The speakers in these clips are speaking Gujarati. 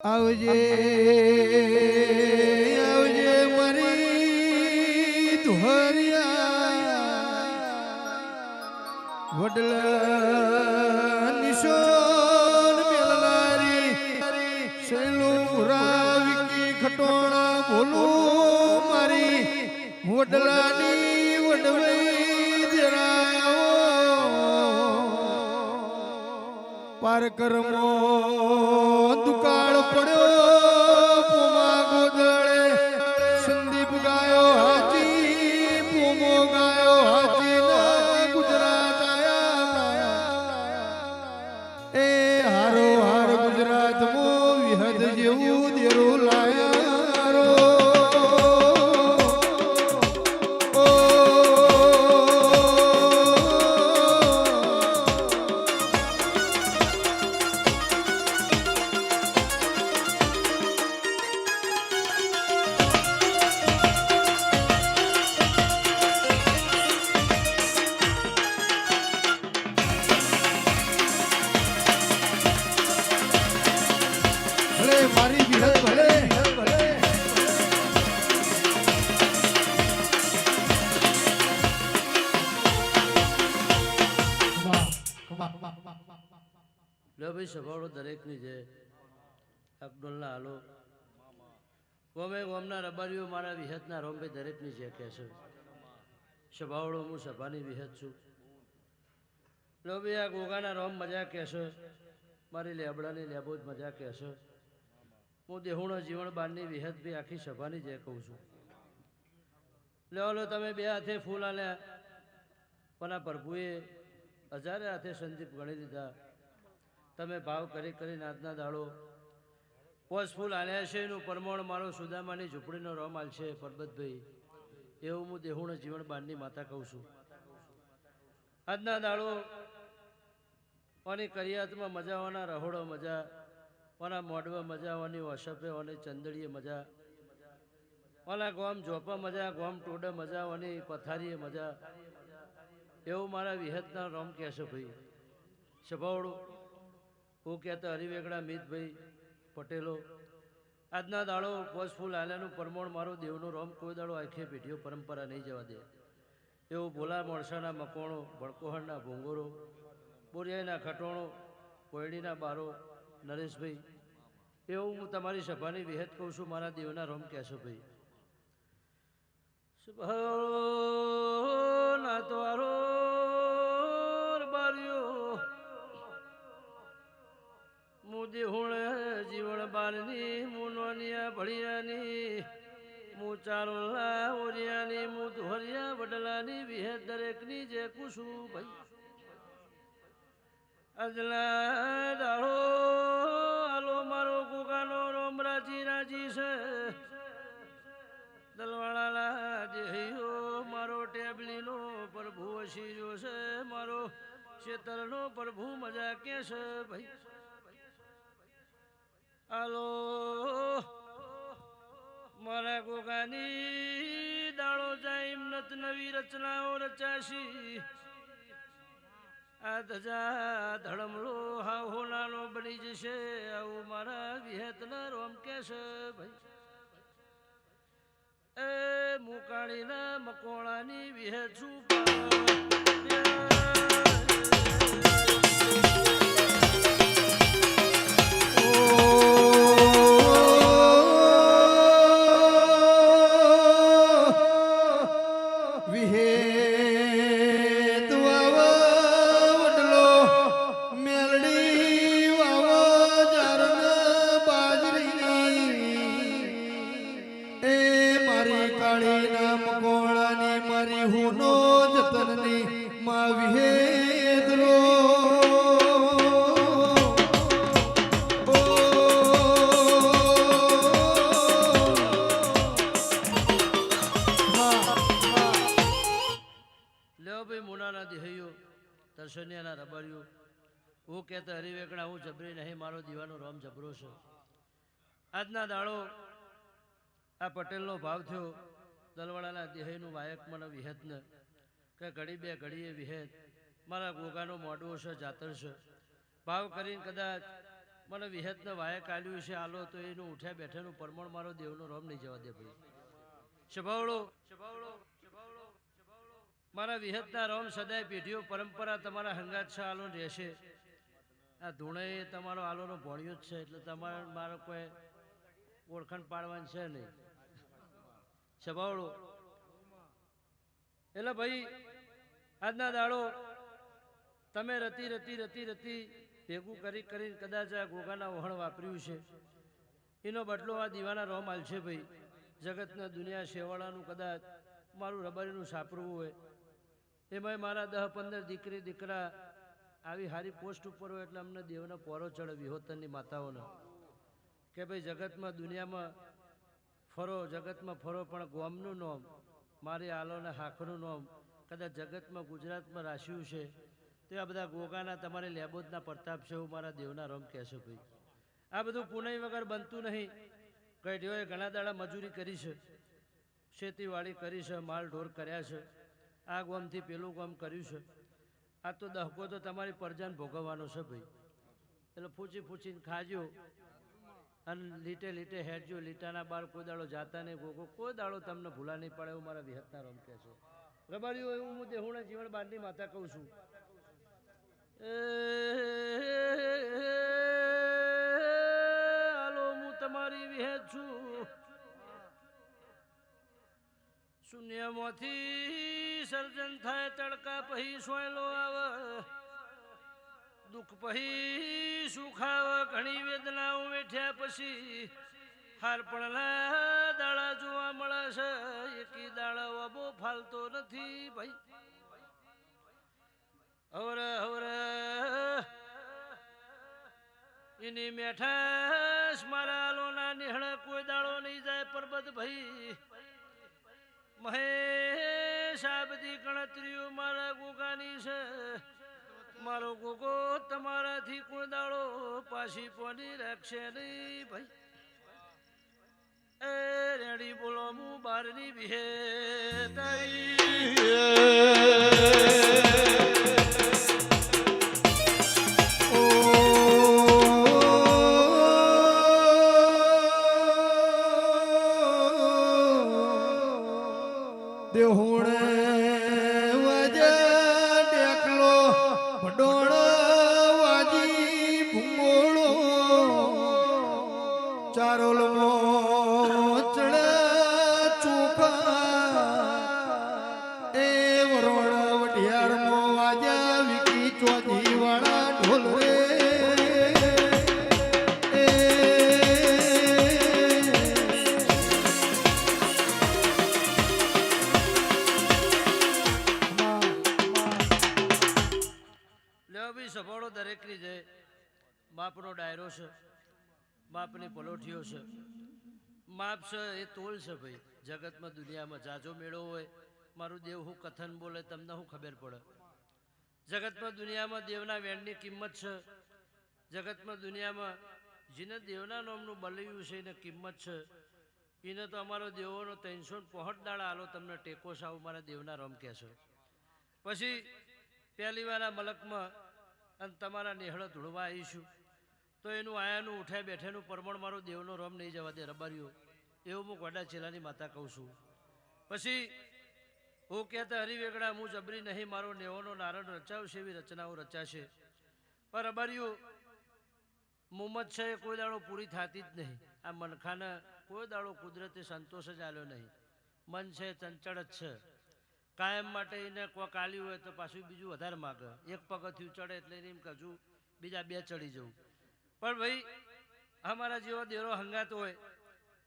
આવજે આવજે મારી ધુહરિયા વડલા નિશોન મેલનારી શૈલું રાવિકી ખટોણા બોલું મારી વડલાની વડવઈ દેરાઓ પાર કરમો દુકાળ પડ્યો પોમા ગોદળે સંદીપ ગાયો હાજી પોમો ગાયો હાજી ના ગુજરાત આયા એ હારો હાર ગુજરાત મો વિહદ જેવું દેરું લાયા રો મારી વિહદ ભલે લો ભાઈ સભાળો દરેકની છે અકડોલના હાલો ગમે ગોમના રબારીઓ મારા વિહતના રોમભાઈ દરેકની છે કહે છે સભાવડો હું સભાની વિહત છું લો ભાઈ આ ગોગાના રોમ મજા કહેશે મારી લેબડાની લેબો જ મજા કહેશે હું દેહુણો જીવન બારની વિહત બી આખી સભાની જે કહું છું લો તમે બે હાથે ફૂલ આલ્યા પણ આ પ્રભુએ હજારે હાથે સંદીપ ગણી દીધા તમે ભાવ કરી કરીને આજના દાડો પોસ ફૂલ આલ્યા છે એનું પરમોણ મારો સુદામાની ઝૂંપડીનો રોમ આલશે પરબતભાઈ એવું હું દેહુણો જીવન બારની માતા કહું છું આજના દાડો ઓની કરિયાતમાં મજા ઓના રહોડો મજા ઓના મોડવા મજા ઓની વસપે ઓની ચંદડીએ મજા ઓના ગોમ જોપા મજા ગોમ ટોડે મજા ઓની પથારીએ મજા એવું મારા વિહતના રોમ કહેશે ભાઈ સભાવડું હું કહેતા હરિવેગડા મિતભાઈ પટેલો આજના દાડો પોસ ફૂલ આલ્યાનું પરમોણ મારો દેવનો રોમ કોઈ દાડો આખી પેઢીઓ પરંપરા નહીં જવા દે એવું ભોલા મોણસાના મકોણો ભડકોહણના ભૂંગોરો બોરિયાના ખટોણો કોયડીના બારો નરેશભાઈ એવું હું તમારી સભાની વિહત કહું છું મારા દેવના રોમ કહેશો ભાઈ ના તો આરો બાર્યો હું દેહુણ જીવન બારની હું નોનિયા ભળિયાની હું ચારોલા ઓરિયાની હું ધોરિયા વડલાની વિહત દરેકની જે કુશું ભાઈ અજલા દાડો આલો મારો ગુગાનો રોમ રાજી રાજી છે દલવાળાલા દેહયો મારો ટેબલીનો પ્રભુ શીરો છે મારો શેતરનો પ્રભુ મજા કે છે ભાઈ આલો મારા ગોગાની દાડો જાય નત નવી રચનાઓ રચાશી આ ધજા ધડમલો હા હોનાનો બની જશે આવું મારા વિહતના રોમ કહેશે ભાઈ એ મુકાણીના મકોણાની વિહત છું દર્શનિયાના રબારીઓ હું કહેતા હરિવેકડા હું જબરી નહીં મારો દીવાનો રોમ જબરો છે આજના દાડો આ પટેલનો ભાવ થયો દલવાડાના દેહનું વાયક મને વિહતને કે ઘડી બે ઘડીએ વિહેત મારા ગોગાનો મોડવો છે જાતર છે ભાવ કરીને કદાચ મને વિહતને વાય કાઢ્યું છે આલો તો એનું ઉઠ્યા બેઠાનું પરમણ મારો દેવનો રોમ નહીં જવા દે ભાઈ. સ્વભાવળો મારા વિહતના રોમ સદાય પેઢીઓ પરંપરા તમારા હંગાત છે આલો રહેશે. આ ધૂણે તમારો આલોનો ભોણિયો જ છે એટલે તમારે મારો કોઈ ઓળખાણ પાડવાની છે નહીં. સ્વભાવળો એટલે ભાઈ આજના દાડો તમે રતી રતી રતી રતી ભેગું કરી કરીને કદાચ આ ગોગાના વહણ વાપર્યું છે એનો બદલો આ દીવાના રોમ આલશે ભાઈ. જગતના દુનિયા શેવાળાનું કદાચ મારું રબારીનું સાપરવું હોય એમાં મારા 10-15 દીકરી દીકરા આવી સારી પોસ્ટ ઉપર હોય એટલે અમને દેવનો પોરો ચડે વિહોતરની માતાઓને કે ભાઈ જગતમાં દુનિયામાં ફરો જગતમાં ફરો પણ ગોમનું નામ મારી આલોને હાખનું નામ કદાચ જગતમાં ગુજરાતમાં રાખ્યું છે તો આ બધા ગોગાના તમારે લેબોદના પ્રતાપ છે એવું મારા દેવના રોમ કહેશે ભાઈ. આ બધું પુનઃ વગર બનતું નહીં. ગઢીઓએ ઘણા દાડા મજૂરી કરી છે, ખેતીવાડી કરી છે, માલ ઢોર કર્યા છે, આ ગોમથી પેલું ગોમ કર્યું છે. આ તો દહકો તો તમારી પરજાને ભોગવવાનો છે ભાઈ. એટલે ફૂચી ફૂચીને ખાજો અને લીટે લીટે હેડજો. લીટાના બાર કોઈ દાડો જાતા નહીં. ગોગો કોઈ દાડો તમને ભૂલા નહીં પડે એવું મારા વિહતના રોમ કહે છે. રબારીઓ એવું હું દેહુણા જીવન બારની માતા કહું છું. હાલો હું તમારી વિહેત છું. શૂન્યમાંથી સર્જન થાય તડકા પછી સોયલો આવે, દુઃખ પછી સુખ આવે, ઘણી વેદનાઓ વેઠ્યા પછી હાર પણ દાડા જોવા મળે છે. એકી દાડા વાબો ફાલતો નથી ભાઈ. હવરે હવરે એની મેઠાશ મારા લોના નિહળ કોઈ દાડો નહીં જાય પરબત ભાઈ. મહેશ આ બધી ગણતરીઓ મારા ગોગાની છે. મારો ગોગો તમારાથી કોઈ દાડો પાછી પોની રાખશે નહીં ભાઈ. એ રેડી બોલો હું બારની વિહે દેહુણે વજે ટેકલો ભડોળ વાજી ભૂંગોળો ચારોલ મોચડે ચોખા એ વરોળ વઢિયાર મો વાજા વિકી ચોધી વાળા ઢોલ રે સભાળો દરેકની છે. બાપનો ડાયરો છે, બાપની પલોઠીઓ છે, માપ છે એ તોલ છે ભાઈ. જગતમાં દુનિયામાં જાજો મેળો હોય મારું દેવ હું કથન બોલે તમને શું ખબર પડે. જગતમાં દુનિયામાં દેવના વેણની કિંમત છે. જગતમાં દુનિયામાં જેને દેવના નામનું બલ્યું છે એને કિંમત છે. એને તો અમારો દેવોનો 365 દાડા આલો તમને ટેકો સાવ મારા દેવના રોમ કહે છે. પછી પહેલી વાર આ મલકમાં અને તમારા નેહળો ધૂળવા આવીશું તો એનું આયાનું ઉઠાય બેઠાનું પરમણ મારો દેવનો રોમ નહીં જવા દે રબારીઓ એવું હું ગોડા ચેલાની માતા કહું છું. પછી હું કહેતા હરિવેગડા હું જબરી નહીં મારો નેહોનો નારણ રચાવશે એવી રચનાઓ રચાશે. પણ રબારીઓ મુમત છે એ કોઈ દાડો પૂરી થતી જ નહીં. આ મનખાને કોઈ દાડો કુદરતે સંતોષ જ આલ્યો નહીં. મન છે ચંચળ જ છે. કાયમ માટે એને કોક આલ્યું હોય તો પાછું બીજું વધારે માગે. એક પગથિયું ચડે એટલે એમ કજુ બીજા 2 ચડી જવું. પણ ભાઈ અમારા જેવો દેરો હંગાત હોય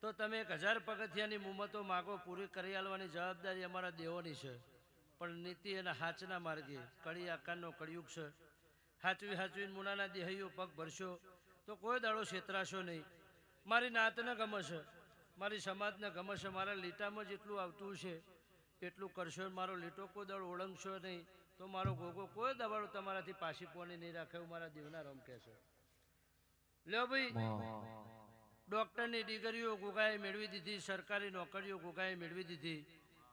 તો તમે 1000 પગથિયાની મુમતો માગો પૂરી કરી આલવાની જવાબદારી અમારા દેવોની છે. પણ નીતિ અને હાચના માર્ગે કડી આકારનો કળિયુગ છે. હાચવી હાચવીને મુનાના દેહૈયો પગ ભરશો તો કોઈ દાડો છેતરાશો નહીં. મારી નાતને ગમે છે, મારી સમાજને ગમે છે. મારા લીટામાં જેટલું આવતું છે એટલું કરશો. મારો લીટો કોઈ દાડો ઓળંગશો નહીં તો મારો ગોગો કોઈ દાડો તમારાથી પાછી પોની નહીં રાખે એવું મારા દેવના રોમ કહે છે. લ્યો ભાઈ ડૉક્ટરની ડિગ્રીઓ ગોગાએ મેળવી દીધી, સરકારી નોકરીઓ ગોગાએ મેળવી દીધી,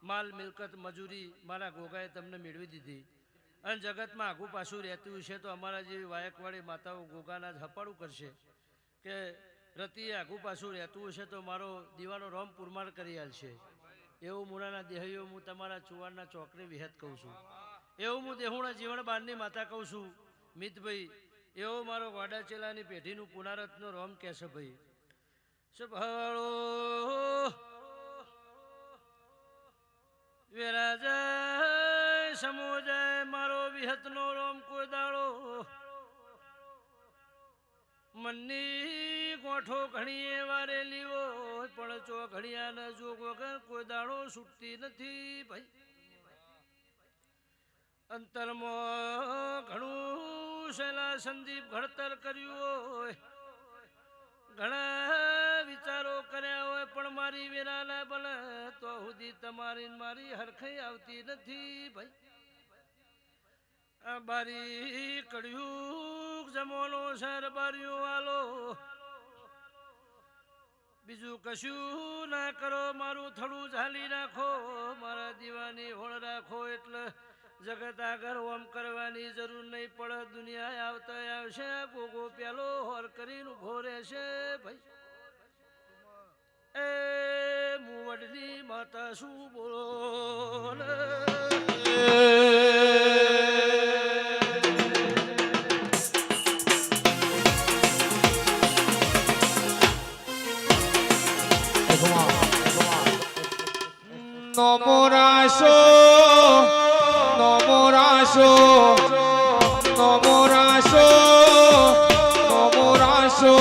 માલ મિલકત મજૂરી મારા ગોગાએ તમને મેળવી દીધી. અને જગતમાં આઘું પાછું રહેતું છે તો અમારા જેવી વાયકવાળી માતાઓ ગોગાના જ હપાડું કરશે. કે રતિએ આઘું પાછું રહેતું હશે તો મારો દીવાનો રોમ પુરમાર કરી આલશે એવું મુરાના દેહયો હું તમારા ચુવાડના ચોકની વિહત કહું છું એવું હું દેહુણા જીવન બારની માતા કહું છું મિતભાઈ એવો મારો વાડા ચેલાની પેઢીનું પુનારતનો રોમ કહેશે ભાઈ સભાળો વેરાજય સમોજય મારો વિહતનો રોમ કોઈ દાડો મનની ગોઠો ઘણીએ વારેલી હોય પણ ચો ઘડિયાના જોગ વગર કોઈ દાડો છૂટતી નથી ભાઈ અંતરમાં ઘણું શેલા સંદીપ ઘડતર કર્યું હોય ઘણા વિચારો કર્યા હોય પણ મારી વેરાના બળ તો સુધી તમારી મારી હરખઈ આવતી નથી ભાઈ આ બારી કડિયુગ જમોનો સર બારીઓ આલો બીજું કશું ના કરો મારું થડું ઝાલી રાખો મારા દીવાની હોળ રાખો એટલે જગત આગળ ઓમ કરવાની જરૂર નહીં પડે દુનિયા આવતા આવશે ગોગો પેલો હોર કરીને ઉભો રહેશે ભાઈ એ મુવડની માતા શું બોલો નમો રાશો નમો રાશો નમો રાશો નમો રાશો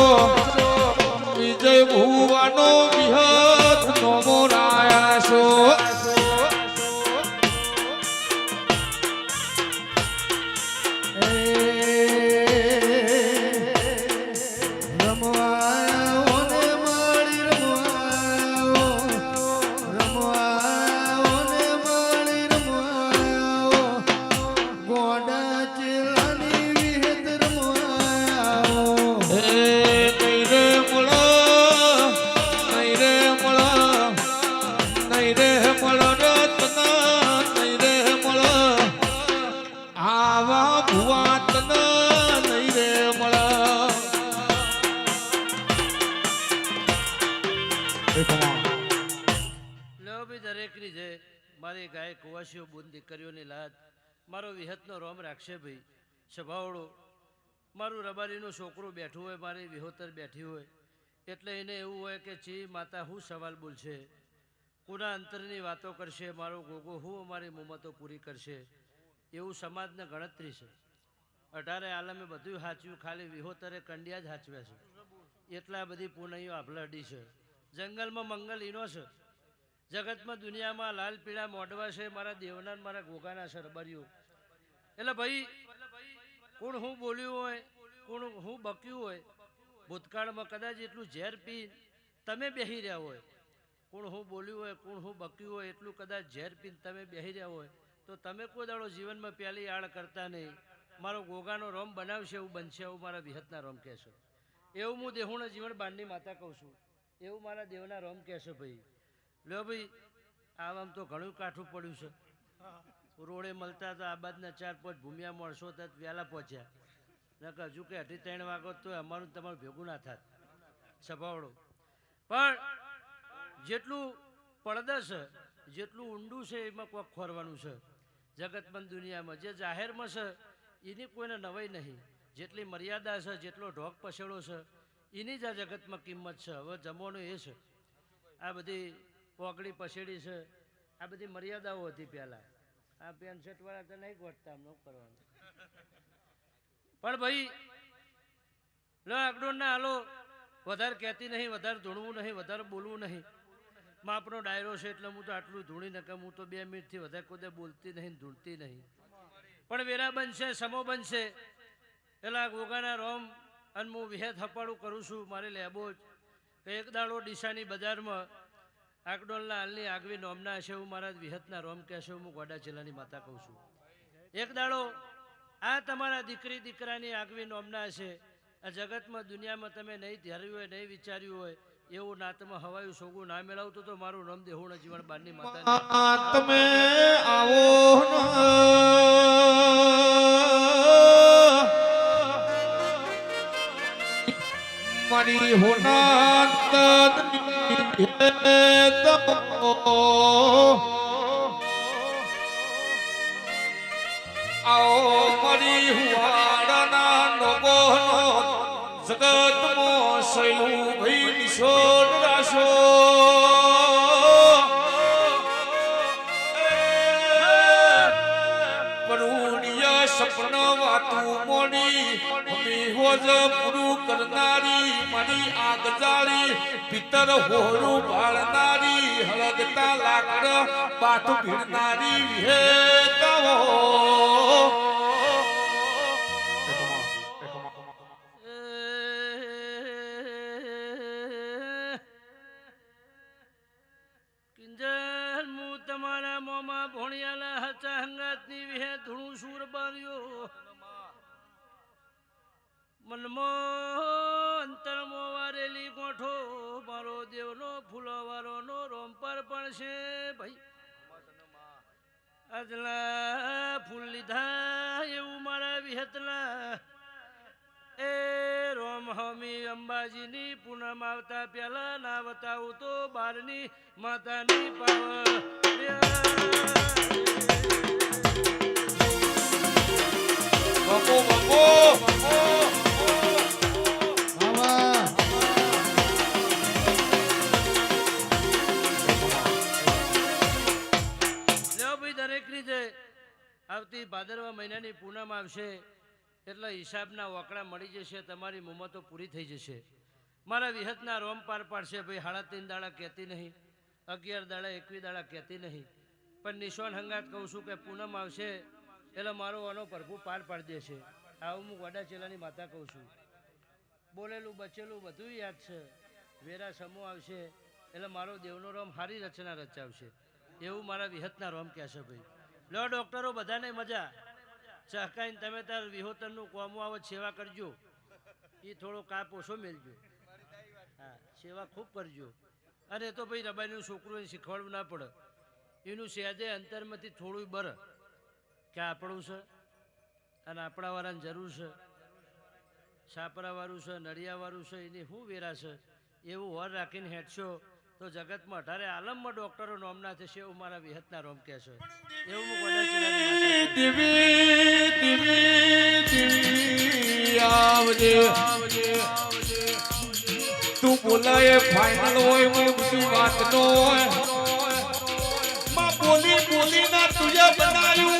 વિજય ભુવાનો વિહત નમો રાશો દરેકની જે મારી ગાય કુવાસીઓ બુન દીકરીઓની લાદ મારો વિહતનો રોમ રાખશે ભાઈ સ્વભાવડો મારું રબારીનું છોકરું બેઠું હોય મારી વિહોતર બેઠી હોય એટલે એને એવું હોય કે ચી માતા હું સવાલ બોલશે કોના અંતરની વાતો કરશે મારો ગોગો હું અમારી મુમતો પૂરી કરશે એવું સમાજને ગણતરી છે 18 આલમે બધું સાચવ્યું ખાલી વિહોતરે કંડિયા જ સાચવ્યા છે એટલા બધી પુનૈયો આભલડી છે જંગલમાં મંગલ ઈનો છે જગતમાં દુનિયામાં લાલ પીળા મોઢવા છે મારા દેવના મારા ગોગાના સરબરીઓ એટલે ભાઈ કોણ હું બોલ્યું હોય કોણ હું બક્યું હોય ભૂતકાળમાં કદાચ એટલું ઝેર પી તમે બેસી રહ્યા હોય કોણ હું બોલ્યું હોય કોણ હું બક્યું હોય એટલું કદાચ ઝેર પીને તમે બેસી રહ્યા હોય તો તમે કોઈ દાડો જીવનમાં પહેલી આળ કરતા નહીં મારો ગોગાનો રોમ બનાવશે એવું બનશે એવું મારા વિહતના રોમ કહેશે એવું હું દેહુના જીવન બારની માતા કહું છું એવું મારા દેવના રોમ કહેશે ભાઈ લ્યો ભાઈ આમ તો ઘણું કાઠું પડ્યું છે રોડે મળતા તો આ બાજના 4-5 ભૂમિયા માણસો તો વહેલા પહોંચ્યા નકર હજુ કે 2:30 વાગો તો અમારું તમારું ભેગું ના થાત સ્વભાવડો પણ જેટલું પડદા છે જેટલું ઊંડું છે એમાં કોક ખોરવાનું છે જગતમાં દુનિયામાં જે જાહેરમાં છે એની કોઈને નવાઈ નહીં જેટલી મર્યાદા છે જેટલો ઢોક પછેડો છે એની જ આ જગતમાં કિંમત છે હવે જમવાનો એ છે આ બધી પોગડી પછેડી છે આ બધી મર્યાદાઓ હતી પહેલાં આ પેન્ટ શર્ટવાળા તો નહીં ગોઠતા આમ ન કરવાનું પણ ભાઈ લો આગળ ના હાલો વધારે કહેતી નહીં વધારે ધૂણવું નહીં વધારે બોલવું નહીં માપનો ડાયરો છે એટલે હું તો આટલું ધૂણી નકમ હું તો 2 મિનિટથી વધારે કોઈ બોલતી નહીં ધૂણતી નહીં પણ વેરા બનશે સમો બનશે પેલા ગોગાના રોમ અને હું વિહેત હપાડું કરું છું મારે લેબો જ એક દાડો ડીસાની બજારમાં આકડોલના હાલની આગવી નોમના હશે હું મારા વિહતના રોમ કહેશે હું ગોડા જિલ્લાની માતા કહું છું એક દાડો આ તમારા દીકરી દીકરાની આગવી નોમના હશે આ જગતમાં દુનિયામાં તમે નહીં ધાર્યું હોય નહીં વિચાર્યું હોય એવું નાતમાં હવાયું સોગું ના મેળવતું તો મારું નામ દેહુણા જીવન બારની માતા તમે આવો મારી હોનાત આવો મારી હુવાડાના નગો જગતમો સૈલું ભઈ નિશોર રાશો પરુણિયા સપના વાતું મોડી અમી હોજ પૂરું કરનારી મારી આગ જાળી પિતર હોરું ભાળનારી હળગતા લાકડ પાઠ ભીડનારી વિહેતાઓ કિંજલ હું તમારા મોમાં ભોણિયાલા હચા હંગાતની વિહે ધૂણું સૂર બાર્યો મનમો અંતરમો વારેલી ગોઠો મારો દેવનો ફૂલો વારોનો રોમપર પણ છે ભાઈ આજલા ફૂલ લીધા એવું મારા વિહતલા એ રોમ હમી અંબાજીની પૂનમ આવતા પેલા ના બતાવું તો બારની માતાની પાવર બાપો બાપો બાબા લ્યો ભાઈ દરેકની જે આવતી ભાદરવા મહિનાની પૂનમ આવશે એટલે હિસાબના વકડા મળી જશે તમારી મુમતો પૂરી થઈ જશે મારા વિહતના રોમ પાર પાડશે ભાઈ 3.5 દાડા કહેતી નહીં 11 દાડા 21 દાડા કહેતી નહીં પણ નિશાન હંગાત કહું છું કે પૂનમ આવશે એટલે મારો આનો પ્રભુ પાર પાડી દેશે આવું હું વડા ચેલાની માતા કહું છું બોલેલું બચેલું બધું યાદ છે વેરા સમૂહ આવશે એટલે મારો દેવનો રોમ સારી રચના રચાવશે એવું મારા વિહતના રોમ કહેશે ભાઈ લો ડૉક્ટરો બધાને મજા સહકાઈને તમે તાર વિહોતરનું કોમું આવત સેવા કરજો એ થોડો કાપ ઓછો મેળજો હા સેવા ખૂબ કરજો અને એ તો ભાઈ રબાઈનું છોકરું શીખવાડવું ના પડે એનું સહેજે અંતરમાંથી થોડું બર કે આપણું છે અને આપણાવાળાની જરૂર છે સાપરાવાળું છે નડિયાવાળું છે એની શું વેરા છે એવું હોર રાખીને હેઠશો તો જગતમાં 18 આલમમાં ડૉક્ટરો નોમના થશે એવું મારા વિહતના રોમ કહે છે એવું હું વડા ચેલાની માતા કહું. દિવી દિવી દિવી આવજે તું બોલાય ફાઇનલ હોય મોટી વાત નો હોય માં બોલી બોલી ના તુજે બનાવ્યું